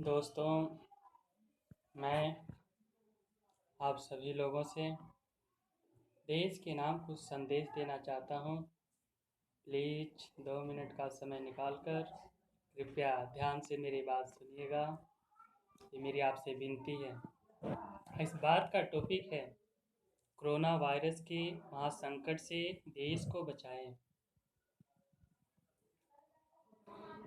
दोस्तों, मैं आप सभी लोगों से देश के नाम कुछ संदेश देना चाहता हूँ। प्लीज़ 2 मिनट का समय निकालकर कृपया ध्यान से मेरी बात सुनिएगा। ये मेरी आपसे विनती है। इस बात का टॉपिक है कोरोना वायरस के महासंकट से देश को बचाएं।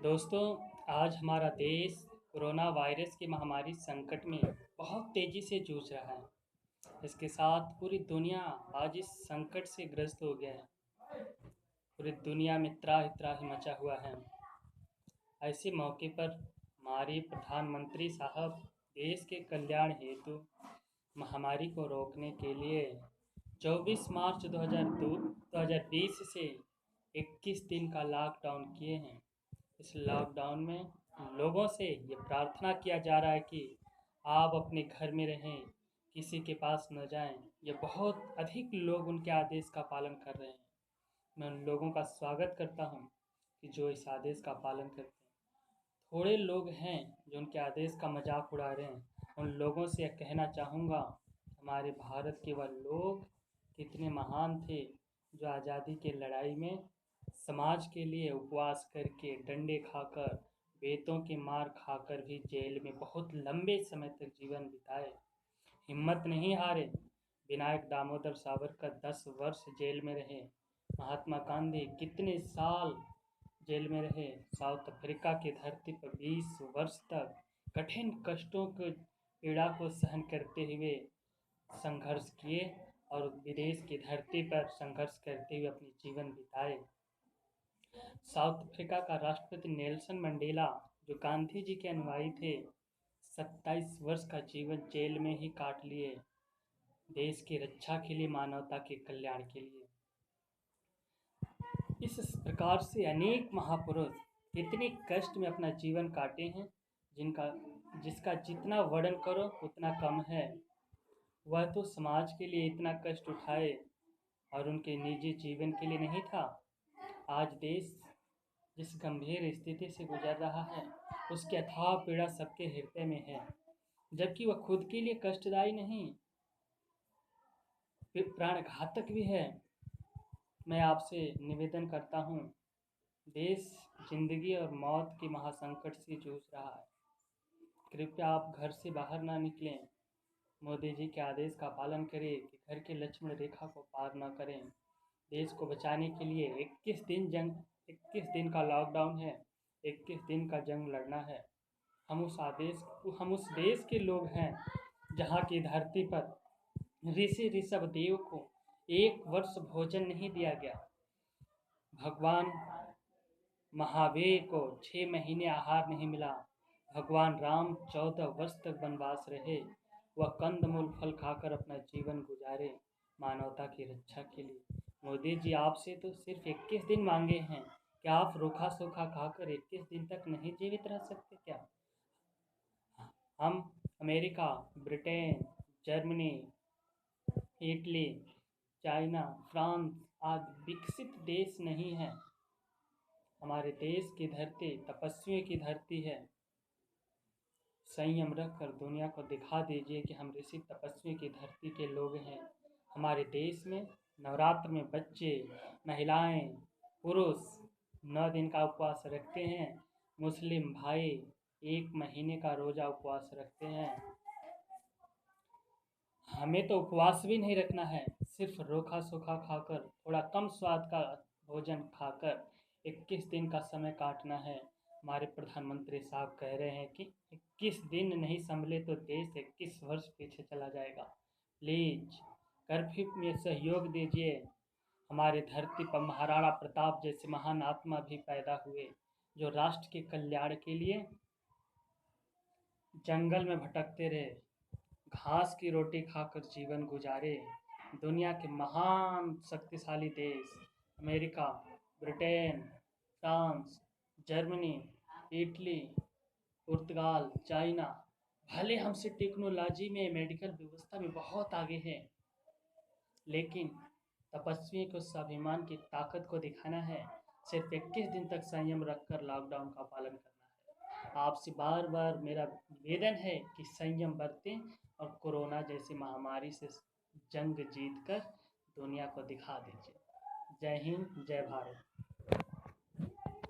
दोस्तों, आज हमारा देश कोरोना वायरस की महामारी संकट में बहुत तेज़ी से जूझ रहा है। इसके साथ पूरी दुनिया आज इस संकट से ग्रस्त हो गया है। पूरी दुनिया में त्राहि त्राहि मचा हुआ है। ऐसे मौके पर हमारे प्रधानमंत्री साहब देश के कल्याण हेतु महामारी को रोकने के लिए 24 मार्च 2020 से 21 दिन का लॉकडाउन किए हैं। इस लॉकडाउन में लोगों से ये प्रार्थना किया जा रहा है कि आप अपने घर में रहें, किसी के पास न जाएं। ये बहुत अधिक लोग उनके आदेश का पालन कर रहे हैं। मैं उन लोगों का स्वागत करता हूं कि जो इस आदेश का पालन करते हैं। थोड़े लोग हैं जो उनके आदेश का मजाक उड़ा रहे हैं। उन लोगों से यह कहना चाहूँगा, हमारे भारत के वह लोग कितने महान थे जो आज़ादी की लड़ाई में समाज के लिए उपवास करके, डंडे खाकर, बेतों की मार खाकर भी जेल में बहुत लंबे समय तक जीवन बिताए। हिम्मत नहीं हारे। विनायक दामोदर सावरकर 10 वर्ष जेल में रहे। महात्मा गांधी कितने साल जेल में रहे। साउथ अफ्रीका की धरती पर 20 वर्ष तक कठिन कष्टों को, पीड़ा को सहन करते हुए संघर्ष किए और विदेश की धरती पर संघर्ष करते हुए अपनी जीवन बिताए। साउथ अफ्रीका का राष्ट्रपति नेल्सन मंडेला, जो गांधी जी के अनुयायी थे, 27 वर्ष का जीवन जेल में ही काट लिए, देश की रक्षा के लिए, मानवता के कल्याण के लिए। इस प्रकार से अनेक महापुरुष इतने कष्ट में अपना जीवन काटे हैं, जिसका जितना वर्णन करो उतना कम है। वह तो समाज के लिए इतना कष्ट उठाए और उनके निजी जीवन के लिए नहीं था। आज देश जिस गंभीर स्थिति से गुजर रहा है, उसकी अथाह पीड़ा सबके हृदय में है, जबकि वह खुद के लिए कष्टदायी नहीं, प्राणघातक भी है। मैं आपसे निवेदन करता हूँ, देश जिंदगी और मौत के महासंकट से जूझ रहा है। कृपया आप घर से बाहर ना निकलें। मोदी जी के आदेश का पालन करें कि घर के लक्ष्मण रेखा को पार न करें। देश को बचाने के लिए 21 दिन का लॉकडाउन है। 21 दिन का जंग लड़ना है। हम उस देश के लोग हैं जहाँ की धरती पर ऋषि ऋषभ देव को 1 वर्ष भोजन नहीं दिया गया। भगवान महावीर को 6 महीने आहार नहीं मिला। भगवान राम 14 वर्ष तक वनवास रहे। वह कंदमूल फल खाकर अपना जीवन गुजारे मानवता की रक्षा के लिए। मोदी जी, आपसे तो सिर्फ 21 दिन मांगे हैं। क्या आप रूखा सूखा खाकर 21 दिन तक नहीं जीवित रह सकते क्या? हम America, Britain, Germany, Italy, China, France आदि विकसित देश नहीं हैं। हमारे देश की धरती तपस्वियों की धरती है। संयम रखकर दुनिया को दिखा दीजिए कि हम ऋषि तपस्वियों की धरती के लोग हैं। हमारे देश में नवरात्र में बच्चे, महिलाएं, पुरुष 9 दिन का उपवास रखते हैं। मुस्लिम भाई 1 महीने का रोजा उपवास रखते हैं। हमें तो उपवास भी नहीं रखना है, सिर्फ रूखा सूखा खाकर, थोड़ा कम स्वाद का भोजन खाकर 21 दिन का समय काटना है। हमारे प्रधानमंत्री साहब कह रहे हैं कि 21 दिन नहीं संभले तो देश 21 वर्ष पीछे चला जाएगा। प्लीज कर्फ्यू में सहयोग दीजिए। हमारे धरती पर महाराणा प्रताप जैसे महान आत्मा भी पैदा हुए, जो राष्ट्र के कल्याण के लिए जंगल में भटकते रहे, घास की रोटी खाकर जीवन गुजारे। दुनिया के महान शक्तिशाली देश America, Britain, France, Germany, Italy, पुर्तगाल, चाइना भले हमसे टेक्नोलॉजी में, मेडिकल व्यवस्था में बहुत आगे हैं, लेकिन तपस्वियों को स्वाभिमान की ताकत को दिखाना है। सिर्फ 21 दिन तक संयम रखकर लॉकडाउन का पालन करना है। आपसे बार बार मेरा निवेदन है कि संयम बरतें और कोरोना जैसी महामारी से जंग जीत कर दुनिया को दिखा दीजिए। जय हिंद, जय भारत।